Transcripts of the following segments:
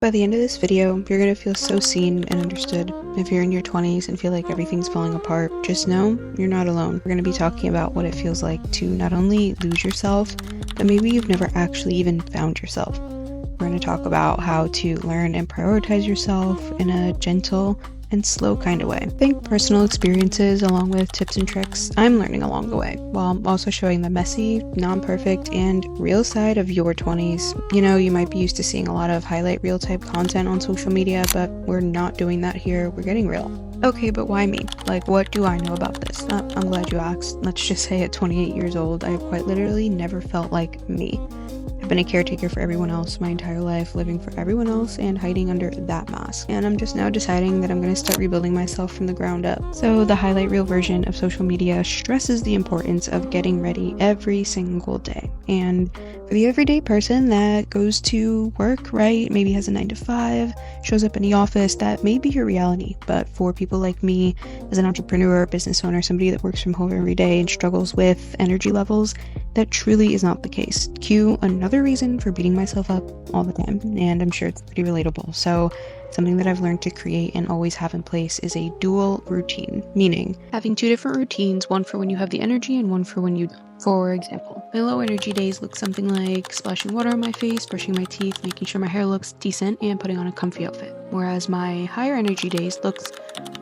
By the end of this video, you're going to feel so seen and understood. If you're in your 20s and feel like everything's falling apart, just know you're not alone. We're going to be talking about what it feels like to not only lose yourself, but maybe you've never actually even found yourself. We're going to talk about how to learn and prioritize yourself in a gentle and slow kind of way. I think personal experiences along with tips and tricks I'm learning along the way, while also showing the messy, non-perfect, and real side of your 20s. You know, you might be used to seeing a lot of highlight reel type content on social media, but we're not doing that here. We're getting real. Okay, but why me? Like, what do I know about this? I'm glad you asked. Let's just say at 28 years old, I quite literally never felt like me. I've been a caretaker for everyone else my entire life, living for everyone else and hiding under that mask. And I'm just now deciding that I'm going to start rebuilding myself from the ground up. So the highlight reel version of social media stresses the importance of getting ready every single day. And for the everyday person that goes to work, right, maybe has a 9-to-5, shows up in the office, that may be your reality. But for people like me, as an entrepreneur, business owner, somebody that works from home every day and struggles with energy levels, that truly is not the case. Cue another reason for beating myself up all the time, and I'm sure it's pretty relatable. So something that I've learned to create and always have in place is a dual routine, meaning having two different routines, one for when you have the energy and one for when you don't. For example, my low energy days look something like splashing water on my face, brushing my teeth, making sure my hair looks decent, and putting on a comfy outfit. Whereas my higher energy days looks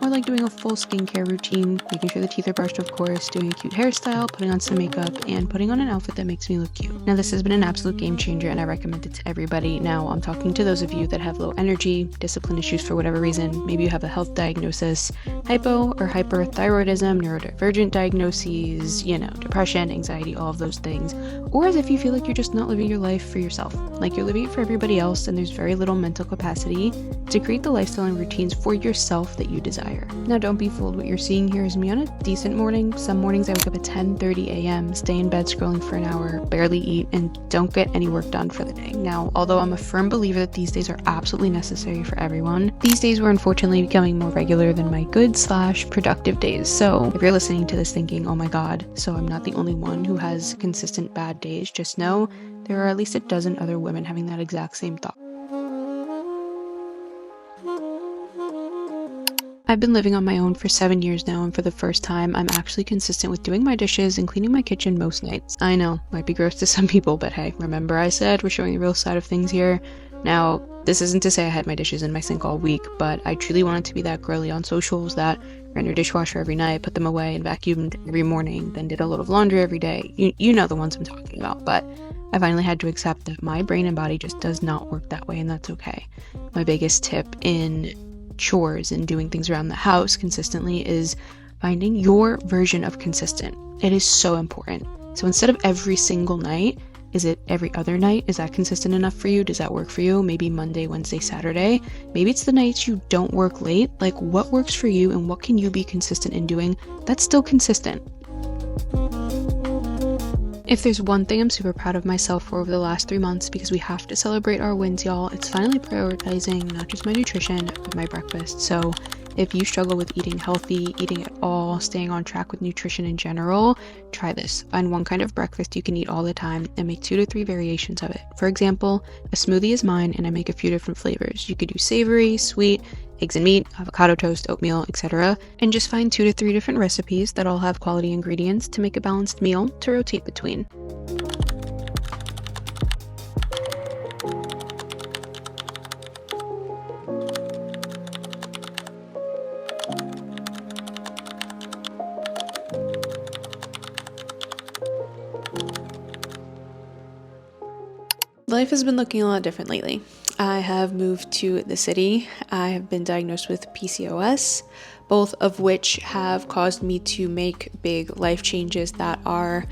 more like doing a full skincare routine, making sure the teeth are brushed, of course, doing a cute hairstyle, putting on some makeup, and putting on an outfit that makes me look cute. Now, this has been an absolute game changer, and I recommend it to everybody. Now, I'm talking to those of you that have low energy, discipline issues for whatever reason. Maybe you have a health diagnosis, hypo or hyperthyroidism, neurodivergent diagnoses, depression, anxiety, all of those things. Or as if you feel like you're just not living your life for yourself, like you're living it for everybody else, and there's very little mental capacity to create the lifestyle and routines for yourself that you desire. Now, don't be fooled. What you're seeing here is me on a decent morning. Some mornings I wake up at 10:30 a.m., stay in bed scrolling for an hour, barely eat, and don't get any work done for the day. Now, although I'm a firm believer that these days are absolutely necessary for everyone, these days were unfortunately becoming more regular than my good/productive days. So if you're listening to this thinking, oh my god, so I'm not the only one who has consistent bad days, just know there are at least a dozen other women having that exact same thought. I've been living on my own for 7 years now, and for the first time, I'm actually consistent with doing my dishes and cleaning my kitchen most nights. I know, might be gross to some people, but hey, remember I said we're showing the real side of things here? Now, this isn't to say I had my dishes in my sink all week, but I truly wanted to be that girly on socials that ran your dishwasher every night, put them away, and vacuumed every morning, then did a load of laundry every day. You know the ones I'm talking about, but I finally had to accept that my brain and body just does not work that way, and that's okay. My biggest tip in chores and doing things around the house consistently is finding your version of consistent. It is so important. So instead of every single night, is it every other night? Is that consistent enough for you? Does that work for you? Maybe Monday, Wednesday, Saturday. Maybe it's the nights you don't work late. Like, what works for you and what can you be consistent in doing that's still consistent? If there's one thing I'm super proud of myself for over the last 3 months, because we have to celebrate our wins, y'all, it's finally prioritizing not just my nutrition, but my breakfast. So if you struggle with eating healthy, eating at all, staying on track with nutrition in general, try this. Find one kind of breakfast you can eat all the time and make 2 to 3 variations of it. For example, a smoothie is mine and I make a few different flavors. You could do savory, sweet, eggs and meat, avocado toast, oatmeal, etc. And just find 2 to 3 different recipes that all have quality ingredients to make a balanced meal to rotate between. Life has been looking a lot different lately. I have moved to the city. I have been diagnosed with PCOS, both of which have caused me to make big life changes that are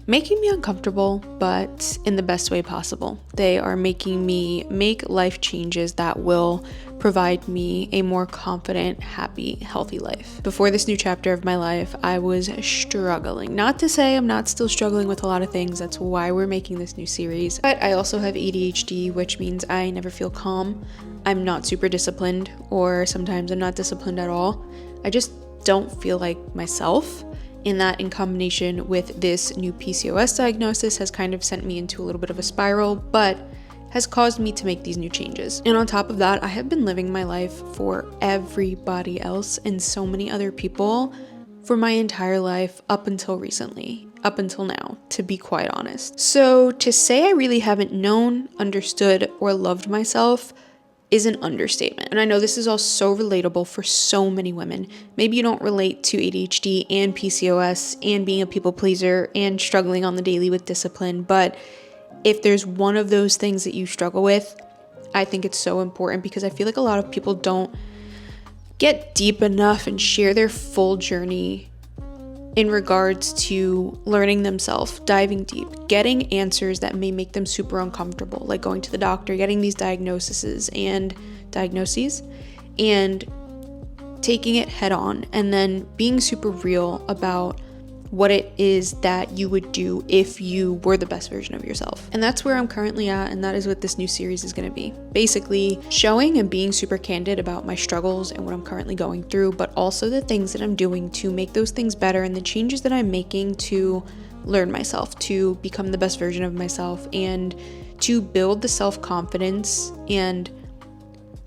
making me uncomfortable, but in the best way possible. They are making me make life changes that will provide me a more confident, happy, healthy life. Before this new chapter of my life, I was struggling. Not to say I'm not still struggling with a lot of things, that's why we're making this new series. But I also have ADHD, which means I never feel calm. I'm not super disciplined, or sometimes I'm not disciplined at all. I just don't feel like myself. And that, in combination with this new PCOS diagnosis, has kind of sent me into a little bit of a spiral, but has caused me to make these new changes. And on top of that, I have been living my life for everybody else and so many other people for my entire life up until recently, up until now, to be quite honest. So to say I really haven't known, understood, or loved myself is an understatement. And I know this is all so relatable for so many women. Maybe you don't relate to ADHD and PCOS and being a people pleaser and struggling on the daily with discipline, but if there's one of those things that you struggle with, I think it's so important because I feel like a lot of people don't get deep enough and share their full journey in regards to learning themselves, diving deep, getting answers that may make them super uncomfortable, like going to the doctor, getting these diagnoses and taking it head on, and then being super real about what it is that you would do if you were the best version of yourself. And that's where I'm currently at, and that is what this new series is going to be. Basically, showing and being super candid about my struggles and what I'm currently going through, but also the things that I'm doing to make those things better and the changes that I'm making to learn myself, to become the best version of myself, and to build the self-confidence and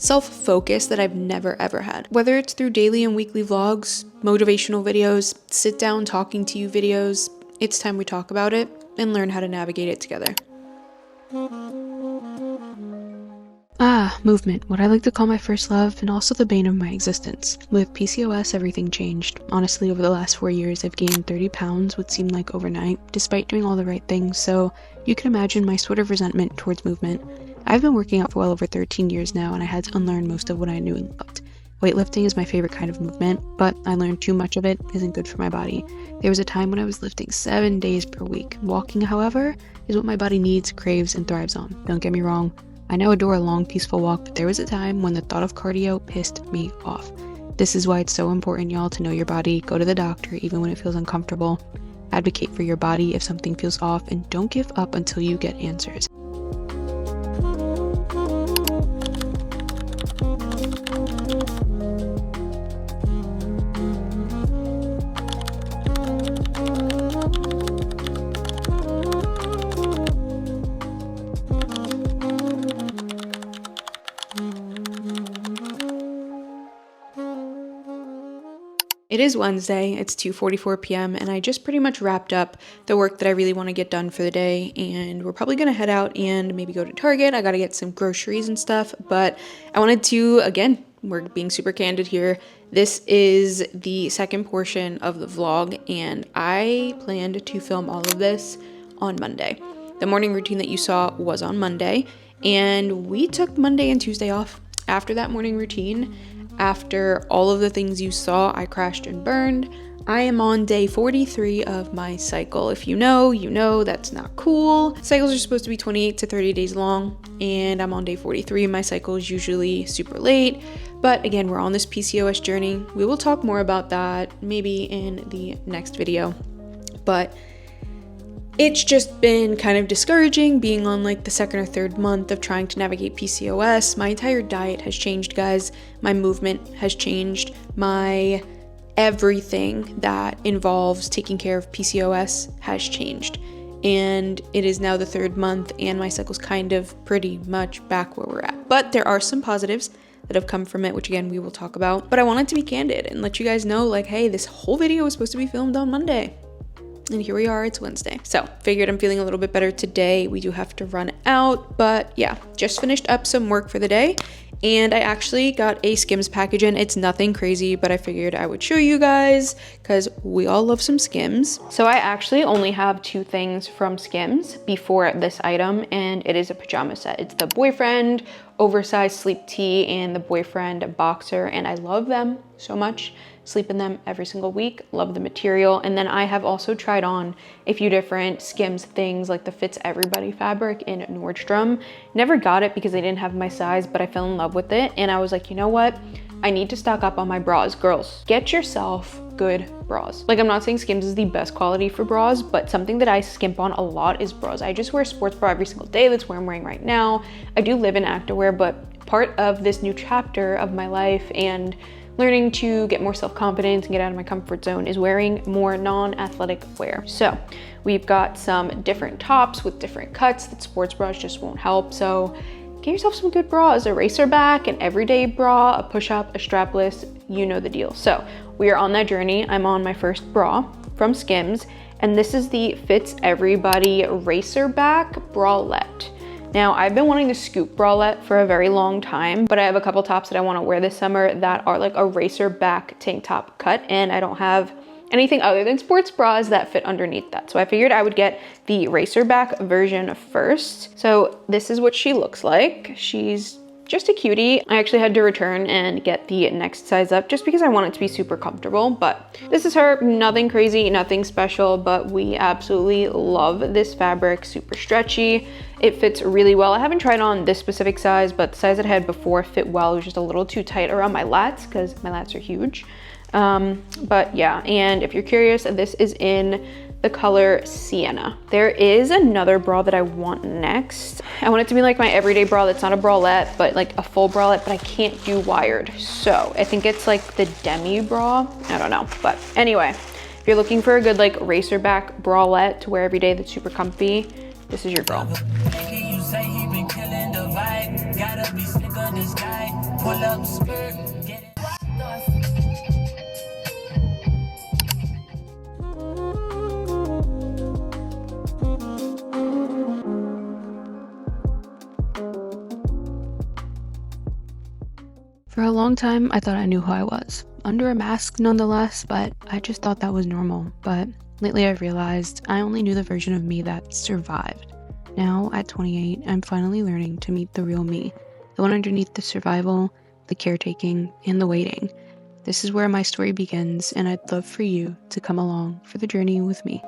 self-focus that I've never ever had. Whether it's through daily and weekly vlogs, motivational videos, sit down talking to you videos, it's time we talk about it and learn how to navigate it together. Movement, what I like to call my first love and also the bane of my existence. With PCOS, everything changed. Honestly, over the last 4 years, I've gained 30 pounds, what seemed like overnight, despite doing all the right things, so you can imagine my sort of resentment towards movement. I've been working out for well over 13 years now, and I had to unlearn most of what I knew and loved. Weightlifting is my favorite kind of movement, but I learned too much of it isn't good for my body. There was a time when I was lifting 7 days per week. Walking, however, is what my body needs, craves, and thrives on. Don't get me wrong, I now adore a long, peaceful walk, but there was a time when the thought of cardio pissed me off. This is why it's so important, y'all, to know your body, go to the doctor even when it feels uncomfortable, advocate for your body if something feels off, and don't give up until you get answers. It is Wednesday, it's 2:44 p.m. and I just pretty much wrapped up the work that I really want to get done for the day, and we're probably going to head out and maybe go to Target. I got to get some groceries and stuff, but I wanted to, again, we're being super candid here. This is the second portion of the vlog, and I planned to film all of this on Monday. The morning routine that you saw was on Monday, and we took Monday and Tuesday off. After that morning routine, after all of the things you saw, I crashed and burned. I am on day 43 of my cycle. If you know that's not cool. Cycles are supposed to be 28 to 30 days long, and I'm on day 43. My cycle is usually super late, but again, we're on this PCOS journey. We will talk more about that maybe in the next video, but it's just been kind of discouraging being on like the second or third month of trying to navigate PCOS. My entire diet has changed, guys. My movement has changed. My everything that involves taking care of PCOS has changed. And it is now the third month and my cycle's kind of pretty much back where we're at. But there are some positives that have come from it, which again, we will talk about. But I wanted to be candid and let you guys know, like, hey, this whole video was supposed to be filmed on Monday. And here we are, it's Wednesday. So figured I'm feeling a little bit better today. We do have to run out, but yeah, just finished up some work for the day. And I actually got a Skims package in. It's nothing crazy, but I figured I would show you guys because we all love some Skims. So I actually only have 2 things from Skims before this item, and it is a pajama set. It's the boyfriend oversized sleep tee and the boyfriend boxer, and I love them so much. Sleep in them every single week, love the material. And then I have also tried on a few different Skims things like the Fits Everybody fabric in Nordstrom. Never got it because they didn't have my size, but I fell in love with it. And I was like, you know what? I need to stock up on my bras. Girls, get yourself good bras. Like, I'm not saying Skims is the best quality for bras, but something that I skimp on a lot is bras. I just wear a sports bra every single day. That's what I'm wearing right now. I do live in activewear, but part of this new chapter of my life and learning to get more self-confidence and get out of my comfort zone is wearing more non-athletic wear. So we've got some different tops with different cuts that sports bras just won't help. So get yourself some good bras, a racer back, an everyday bra, a push-up, a strapless, you know the deal. So we are on that journey. I'm on my first bra from Skims, and this is the Fits Everybody Racer Back Bralette. Now, I've been wanting the scoop bralette for a very long time, but I have a couple tops that I want to wear this summer that are like a racer back tank top cut, and I don't have anything other than sports bras that fit underneath that. So I figured I would get the racer back version first. So this is what she looks like. She's just a cutie. I actually had to return and get the next size up just because I want it to be super comfortable, but this is her. Nothing crazy, nothing special, but we absolutely love this fabric. Super stretchy. It fits really well. I haven't tried on this specific size, but the size that I had before fit well. It was just a little too tight around my lats because my lats are huge. But yeah, and if you're curious, this is in the color Sienna. There is another bra that I want next. I want it to be like my everyday bra that's not a bralette, but like a full bralette, but I can't do wired. So I think it's like the demi bra. I don't know, but anyway, if you're looking for a good like racer back bralette to wear every day that's super comfy, this is your girl. For a long time, I thought I knew who I was. Under a mask nonetheless, but I just thought that was normal. But lately I've realized I only knew the version of me that survived. Now, at 28, I'm finally learning to meet the real me. The one underneath the survival, the caretaking, and the waiting. This is where my story begins, and I'd love for you to come along for the journey with me.